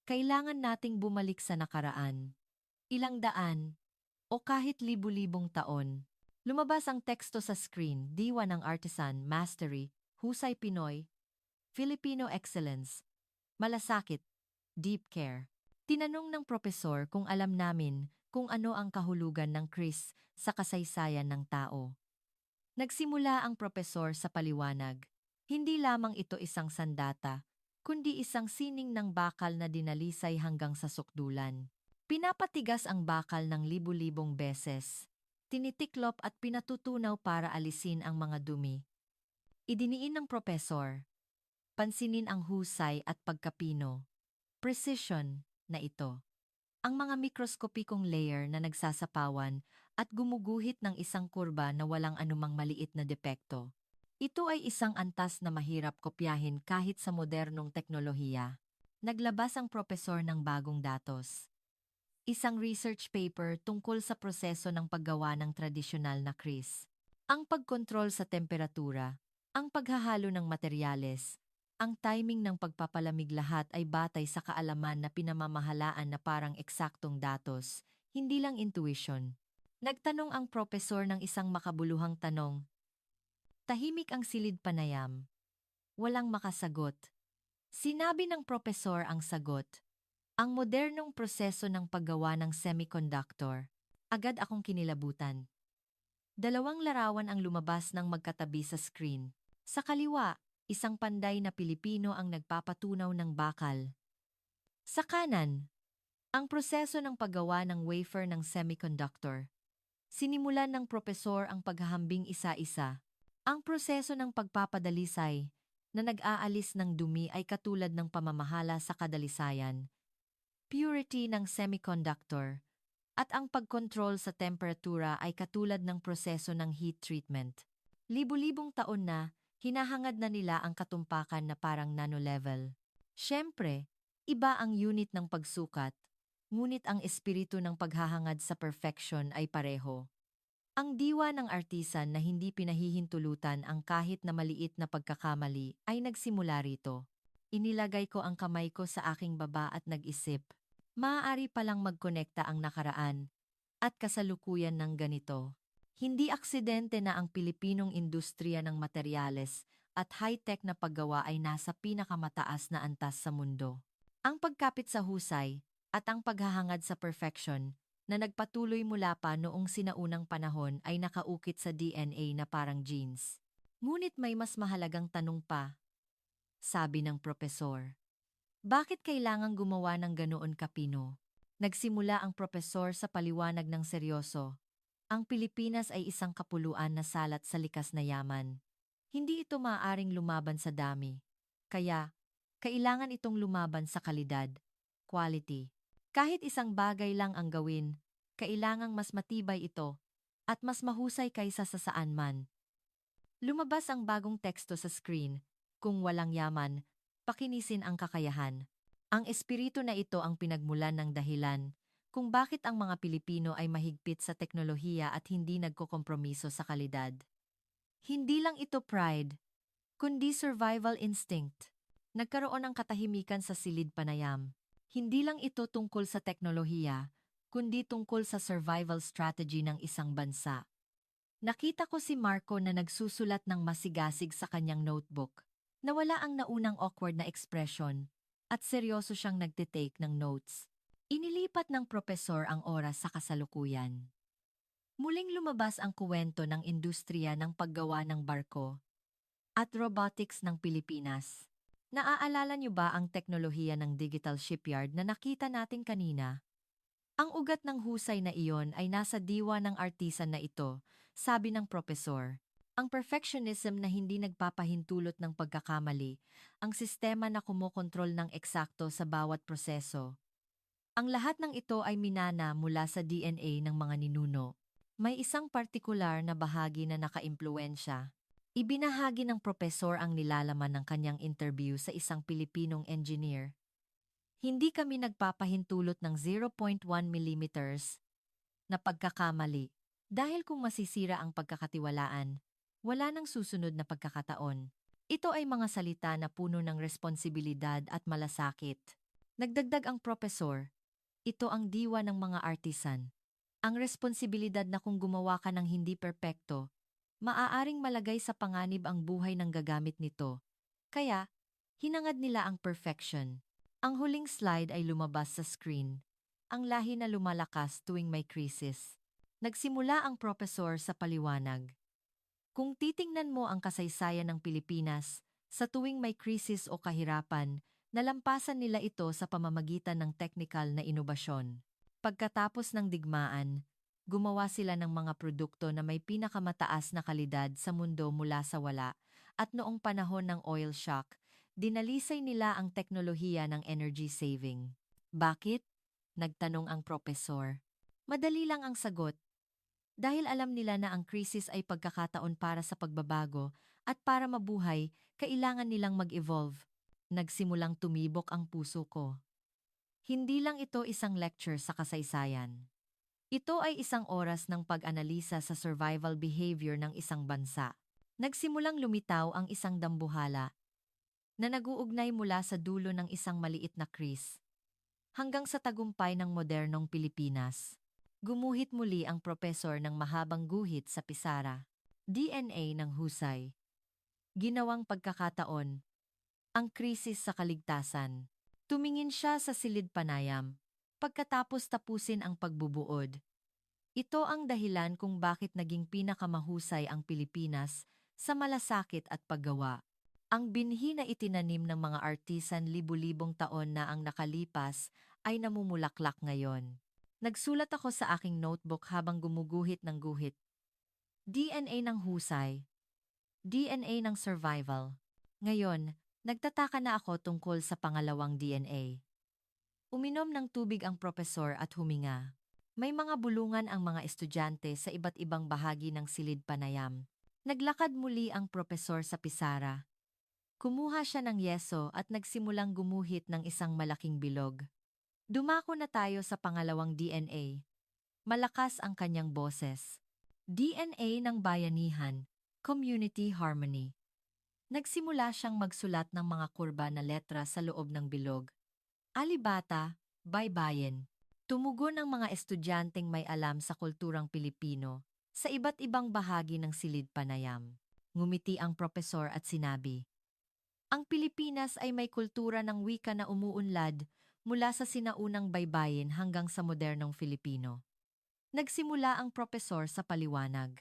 Kailangan nating bumalik sa nakaraan. Ilang daan, o kahit libu-libong taon. Lumabas ang teksto sa screen, diwa ng artisan, mastery, husay Pinoy, Filipino excellence, malasakit, deep care. Tinanong ng propesor kung alam namin kung ano ang kahulugan ng Chris sa kasaysayan ng tao. Nagsimula ang propesor sa paliwanag. Hindi lamang ito isang sandata, kundi isang sining ng bakal na dinalisay hanggang sa sukdulan. Pinapatigas ang bakal ng libu-libong beses. Tinitiklop at pinatutunaw para alisin ang mga dumi. Idiniin ng propesor. Pansinin ang husay at pagkapino. Precision na ito. Ang mga mikroskopikong layer na nagsasapawan at gumuguhit ng isang kurba na walang anumang maliit na depekto. Ito ay isang antas na mahirap kopyahin kahit sa modernong teknolohiya. Naglabas ang propesor ng bagong datos. Isang research paper tungkol sa proseso ng paggawa ng tradisyonal na Chris. Ang pagkontrol sa temperatura, ang paghahalo ng materyales, ang timing ng pagpapalamig lahat ay batay sa kaalaman na pinamamahalaan na parang eksaktong datos, hindi lang intuition. Nagtanong ang propesor ng isang makabuluhang tanong. Tahimik ang silid panayam. Walang makasagot. Sinabi ng propesor ang sagot. Ang modernong proseso ng paggawa ng semiconductor. Agad akong kinilabutan. Dalawang larawan ang lumabas ng magkatabi sa screen. Sa kaliwa, isang panday na Pilipino ang nagpapatunaw ng bakal. Sa kanan, ang proseso ng paggawa ng wafer ng semiconductor. Sinimulan ng propesor ang paghahambing isa-isa. Ang proseso ng pagpapadalisay na nag-aalis ng dumi ay katulad ng pamamahala sa kadalisayan, purity ng semiconductor, at ang pagkontrol sa temperatura ay katulad ng proseso ng heat treatment. Libu-libong taon na, hinahangad na nila ang katumpakan na parang nano-level. Siyempre, iba ang unit ng pagsukat, ngunit ang espiritu ng paghahangad sa perfection ay pareho. Ang diwa ng artisan na hindi pinahihintulutan ang kahit na maliit na pagkakamali ay nagsimula rito. Inilagay ko ang kamay ko sa aking baba at nag-isip. Maaari palang magkonekta ang nakaraan at kasalukuyan ng ganito. Hindi aksidente na ang Pilipinong industriya ng materyales at high-tech na paggawa ay nasa pinakamataas na antas sa mundo. Ang pagkapit sa husay at ang paghahangad sa perfection na nagpatuloy mula pa noong sinaunang panahon ay nakaukit sa DNA na parang genes. Ngunit may mas mahalagang tanong pa, sabi ng propesor. Bakit kailangang gumawa ng ganoon kapino? Nagsimula ang propesor sa paliwanag ng seryoso. Ang Pilipinas ay isang kapuluan na salat sa likas na yaman. Hindi ito maaaring lumaban sa dami. Kaya, kailangan itong lumaban sa kalidad, quality. Kahit isang bagay lang ang gawin, kailangang mas matibay ito at mas mahusay kaysa sa saan man. Lumabas ang bagong teksto sa screen. Kung walang yaman, pakinisin ang kakayahan. Ang espiritu na ito ang pinagmulan ng dahilan kung bakit ang mga Pilipino ay mahigpit sa teknolohiya at hindi nagkokompromiso sa kalidad. Hindi lang ito pride, kundi survival instinct. Nagkaroon ng katahimikan sa silid panayam. Hindi lang ito tungkol sa teknolohiya, kundi tungkol sa survival strategy ng isang bansa. Nakita ko si Marco na nagsusulat ng masigasig sa kanyang notebook. Nawala ang naunang awkward na ekspresyon at seryoso siyang nagtitake ng notes. Inilipat ng propesor ang oras sa kasalukuyan. Muling lumabas ang kuwento ng industriya ng paggawa ng barko at robotics ng Pilipinas. Naaalala niyo ba ang teknolohiya ng digital shipyard na nakita natin kanina? Ang ugat ng husay na iyon ay nasa diwa ng artisan na ito, sabi ng propesor. Ang perfectionism na hindi nagpapahintulot ng pagkakamali, ang sistema na kumokontrol ng eksakto sa bawat proseso. Ang lahat ng ito ay minana mula sa DNA ng mga ninuno. May isang partikular na bahagi na nakaimpluwensya. Ibinahagi ng propesor ang nilalaman ng kanyang interview sa isang Pilipinong engineer. Hindi kami nagpapahintulot ng 0.1 millimeters na pagkakamali dahil kung masisira ang pagkakatiwalaan, wala nang susunod na pagkakataon. Ito ay mga salita na puno ng responsibilidad at malasakit. Nagdagdag ang propesor, ito ang diwa ng mga artisan. Ang responsibilidad na kung gumawa ka ng hindi perpekto, maaaring malagay sa panganib ang buhay ng gagamit nito. Kaya, hinangad nila ang perfection. Ang huling slide ay lumabas sa screen. Ang lahi na lumalakas tuwing may krisis. Nagsimula ang propesor sa paliwanag. Kung titingnan mo ang kasaysayan ng Pilipinas, sa tuwing may krisis o kahirapan, nalampasan nila ito sa pamamagitan ng teknikal na inobasyon. Pagkatapos ng digmaan, gumawa sila ng mga produkto na may pinakamataas na kalidad sa mundo mula sa wala, at noong panahon ng oil shock, dinalisay nila ang teknolohiya ng energy saving. Bakit? Nagtanong ang propesor. Madali lang ang sagot. Dahil alam nila na ang krisis ay pagkakataon para sa pagbabago at para mabuhay, kailangan nilang mag-evolve. Nagsimulang tumibok ang puso ko. Hindi lang ito isang lecture sa kasaysayan. Ito ay isang oras ng pag-analisa sa survival behavior ng isang bansa. Nagsimulang lumitaw ang isang dambuhala na naguugnay mula sa dulo ng isang maliit na krisis hanggang sa tagumpay ng modernong Pilipinas. Gumuhit muli ang propesor ng mahabang guhit sa pisara. DNA ng husay. Ginawang pagkakataon. Ang krisis sa kaligtasan. Tumingin siya sa silid panayam. Pagkatapos tapusin ang pagbubuod. Ito ang dahilan kung bakit naging pinakamahusay ang Pilipinas sa malasakit at paggawa. Ang binhi na itinanim ng mga artisan libu-libong taon na ang nakalipas ay namumulaklak ngayon. Nagsulat ako sa aking notebook habang gumuguhit ng guhit. DNA ng husay. DNA ng survival. Ngayon, nagtataka na ako tungkol sa pangalawang DNA. Uminom ng tubig ang propesor at huminga. May mga bulungan ang mga estudyante sa iba't ibang bahagi ng silid panayam. Naglakad muli ang propesor sa pisara. Kumuha siya ng yeso at nagsimulang gumuhit ng isang malaking bilog. Dumako na tayo sa pangalawang DNA. Malakas ang kanyang boses. DNA ng bayanihan, community harmony. Nagsimula siyang magsulat ng mga kurba na letra sa loob ng bilog. Alibata, baybayin. Tumugon ang mga estudyanteng may alam sa kulturang Pilipino sa iba't ibang bahagi ng silid panayam. Ngumiti ang propesor at sinabi, ang Pilipinas ay may kultura ng wika na umuunlad mula sa sinaunang baybayin hanggang sa modernong Filipino. Nagsimula ang propesor sa paliwanag.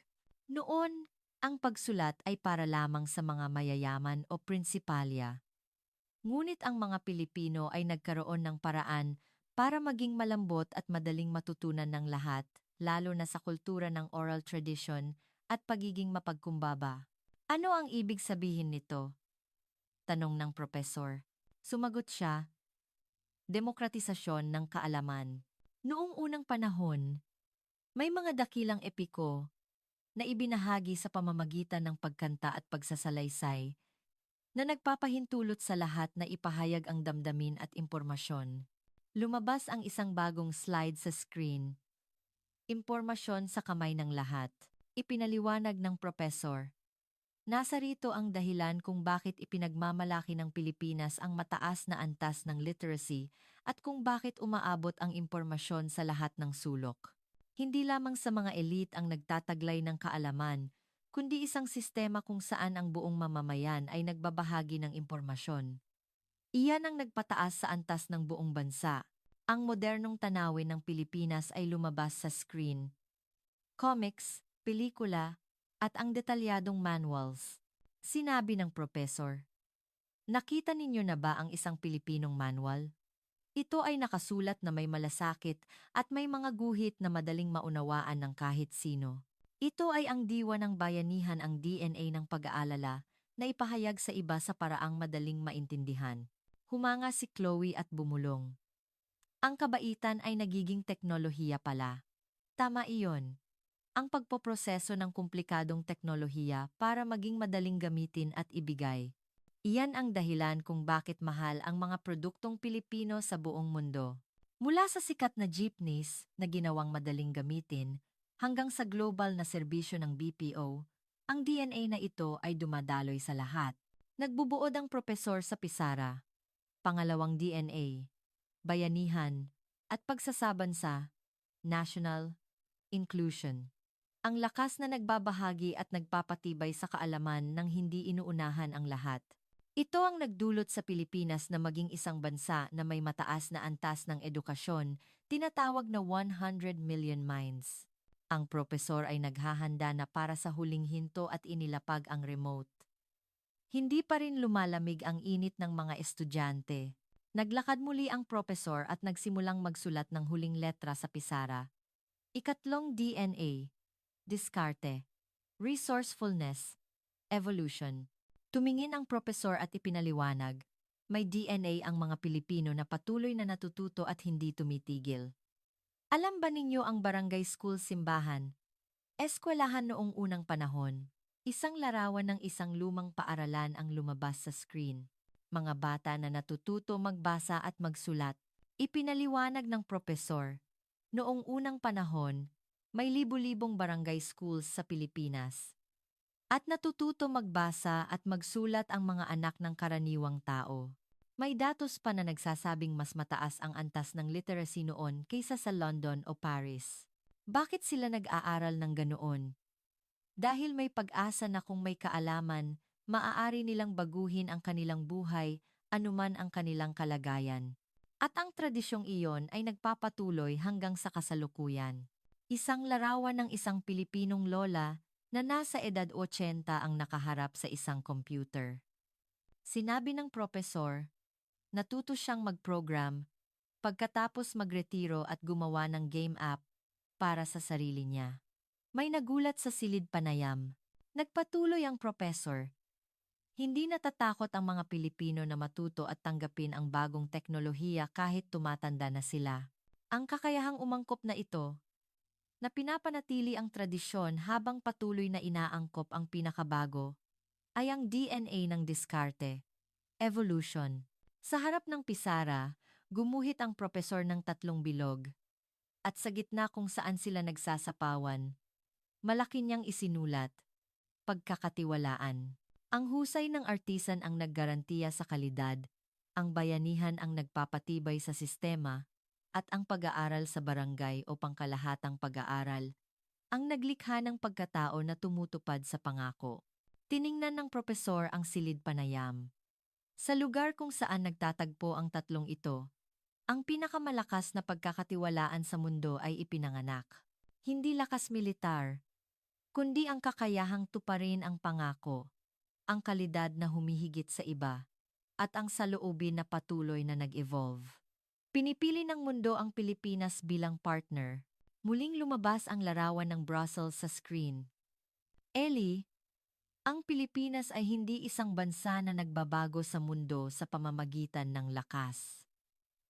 Noon, ang pagsulat ay para lamang sa mga mayayaman o prinsipalya. Ngunit ang mga Pilipino ay nagkaroon ng paraan para maging malambot at madaling matutunan ng lahat, lalo na sa kultura ng oral tradition at pagiging mapagkumbaba. Ano ang ibig sabihin nito? Tanong ng propesor. Sumagot siya, demokratisasyon ng kaalaman. Noong unang panahon, may mga dakilang epiko na ibinahagi sa pamamagitan ng pagkanta at pagsasalaysay na nagpapahintulot sa lahat na ipahayag ang damdamin at impormasyon. Lumabas ang isang bagong slide sa screen. Impormasyon sa kamay ng lahat. Ipinaliwanag ng propesor. Nasa rito ang dahilan kung bakit ipinagmamalaki ng Pilipinas ang mataas na antas ng literacy at kung bakit umaabot ang impormasyon sa lahat ng sulok. Hindi lamang sa mga elite ang nagtataglay ng kaalaman, kundi isang sistema kung saan ang buong mamamayan ay nagbabahagi ng impormasyon. Iyan ang nagpataas sa antas ng buong bansa. Ang modernong tanawin ng Pilipinas ay lumabas sa screen. Comics, pelikula, at ang detalyadong manuals. Sinabi ng propesor. Nakita ninyo na ba ang isang Pilipinong manual? Ito ay nakasulat na may malasakit at may mga guhit na madaling maunawaan ng kahit sino. Ito ay ang diwa ng bayanihan, ang DNA ng pag-aalala na ipahayag sa iba sa paraang madaling maintindihan. Humanga si Chloe at bumulong. Ang kabaitan ay nagiging teknolohiya pala. Tama iyon. Ang pagpoproseso ng komplikadong teknolohiya para maging madaling gamitin at ibigay. Iyan ang dahilan kung bakit mahal ang mga produktong Pilipino sa buong mundo. Mula sa sikat na jeepneys na ginawang madaling gamitin hanggang sa global na serbisyo ng BPO, ang DNA na ito ay dumadaloy sa lahat. Nagbubuod ang propesor sa Pisara. Pangalawang DNA, bayanihan, at pagsasabansa, national inclusion. Ang lakas na nagbabahagi at nagpapatibay sa kaalaman ng hindi inuunahan ang lahat. Ito ang nagdulot sa Pilipinas na maging isang bansa na may mataas na antas ng edukasyon, tinatawag na 100 million minds. Ang propesor ay naghahanda na para sa huling hinto at inilapag ang remote. Hindi pa rin lumalamig ang init ng mga estudyante. Naglakad muli ang propesor at nagsimulang magsulat ng huling letra sa pisara. Ikatlong DNA. Diskarte, resourcefulness, evolution. Tumingin ang propesor at ipinaliwanag, may DNA ang mga Pilipino na patuloy na natututo at hindi tumitigil. Alam ba ninyo ang barangay school simbahan? Eskwelahan noong unang panahon. Isang larawan ng isang lumang paaralan ang lumabas sa screen. Mga bata na natututo magbasa at magsulat. Ipinaliwanag ng propesor. Noong unang panahon, may libu-libong barangay schools sa Pilipinas. At natututo magbasa at magsulat ang mga anak ng karaniwang tao. May datos pa na nagsasabing mas mataas ang antas ng literacy noon kaysa sa London o Paris. Bakit sila nag-aaral ng ganoon? Dahil may pag-asa na kung may kaalaman, maaari nilang baguhin ang kanilang buhay, anuman ang kanilang kalagayan. At ang tradisyong iyon ay nagpapatuloy hanggang sa kasalukuyan. Isang larawan ng isang Pilipinong lola na nasa edad 80 ang nakaharap sa isang computer. Sinabi ng propesor, natuto siyang mag-program, pagkatapos magretiro at gumawa ng game app para sa sarili niya. May nagulat sa silid panayam. Nagpatuloy ang propesor. Hindi natatakot ang mga Pilipino na matuto at tanggapin ang bagong teknolohiya kahit tumatanda na sila. Ang kakayahang umangkop na ito, na pinapanatili ang tradisyon habang patuloy na inaangkop ang pinakabago, ay ang DNA ng diskarte, evolution. Sa harap ng pisara, gumuhit ang propesor ng tatlong bilog. At sa gitna kung saan sila nagsasapawan, Malaki niyang isinulat. Pagkakatiwalaan. Ang husay ng artisan ang naggarantiya sa kalidad, ang bayanihan ang nagpapatibay sa sistema, at ang pag-aaral sa barangay o pangkalahatang pag-aaral ang naglikha ng pagkatao na tumutupad sa pangako. Tiningnan ng propesor ang silid panayam. Sa lugar kung saan nagtatagpo ang tatlong ito, ang pinakamalakas na pagkakatiwalaan sa mundo ay ipinanganak. Hindi lakas militar, kundi ang kakayahang tuparin ang pangako, ang kalidad na humihigit sa iba, at ang saloobin na patuloy na nag-evolve. Pinipili ng mundo ang Pilipinas bilang partner. Muling lumabas ang larawan ng Brussels sa screen. Ellie, ang Pilipinas ay hindi isang bansa na nagbabago sa mundo sa pamamagitan ng lakas.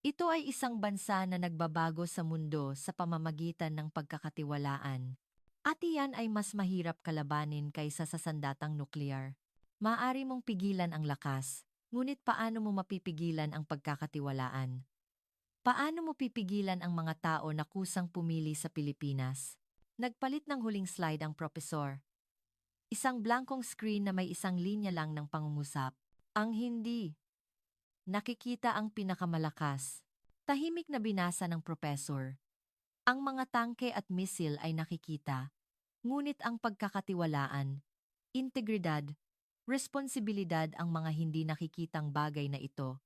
Ito ay isang bansa na nagbabago sa mundo sa pamamagitan ng pagkakatiwalaan. At iyan ay mas mahirap kalabanin kaysa sa sandatang nuklear. Maaari mong pigilan ang lakas, ngunit paano mo mapipigilan ang pagkakatiwalaan? Paano mo pipigilan ang mga tao na kusang pumili sa Pilipinas? Nagpalit ng huling slide ang propesor. Isang blankong screen na may isang linya lang ng pangungusap. Ang hindi. Nakikita ang pinakamalakas. Tahimik na binasa ng propesor. Ang mga tangke at misil ay nakikita, ngunit ang pagkakatiwalaan, integridad, responsibilidad ang mga hindi nakikitang bagay na ito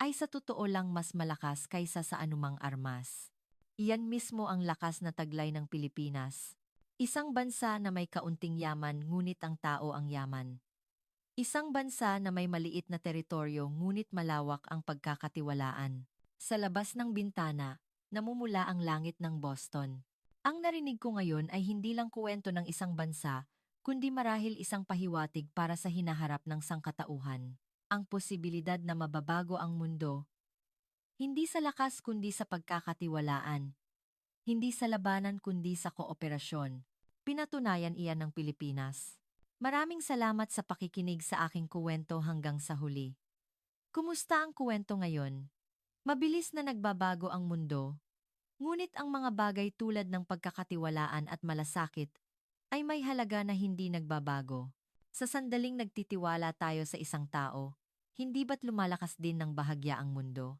ay sa totoo lang mas malakas kaysa sa anumang armas. Iyan mismo ang lakas na taglay ng Pilipinas. Isang bansa na may kaunting yaman ngunit ang tao ang yaman. Isang bansa na may maliit na teritoryo ngunit malawak ang pagkakatiwalaan. Sa labas ng bintana, namumula ang langit ng Boston. Ang narinig ko ngayon ay hindi lang kuwento ng isang bansa, kundi marahil isang pahiwatig para sa hinaharap ng sangkatauhan. Ang posibilidad na mababago ang mundo, hindi sa lakas kundi sa pagkakatiwalaan, hindi sa labanan kundi sa kooperasyon. Pinatunayan iyan ng Pilipinas. Maraming salamat sa pakikinig sa aking kuwento hanggang sa huli. Kumusta ang kuwento ngayon? Mabilis na nagbabago ang mundo, ngunit ang mga bagay tulad ng pagkakatiwalaan at malasakit ay may halaga na hindi nagbabago. Sa sandaling nagtitiwala tayo sa isang tao, hindi ba't lumalakas din ng bahagya ang mundo?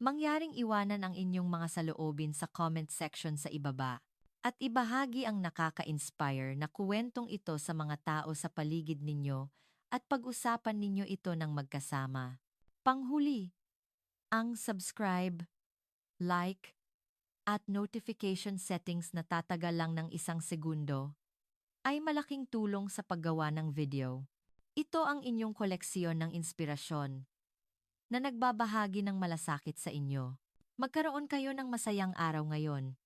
Mangyaring iwanan ang inyong mga saloobin sa comment section sa ibaba at ibahagi ang nakaka-inspire na kuwentong ito sa mga tao sa paligid ninyo at pag-usapan ninyo ito ng magkasama. Panghuli, ang subscribe, like, at notification settings na tatagal lang ng 1 segundo ay malaking tulong sa paggawa ng video. Ito ang inyong koleksiyon ng inspirasyon na nagbabahagi ng malasakit sa inyo. Magkaroon kayo ng masayang araw ngayon.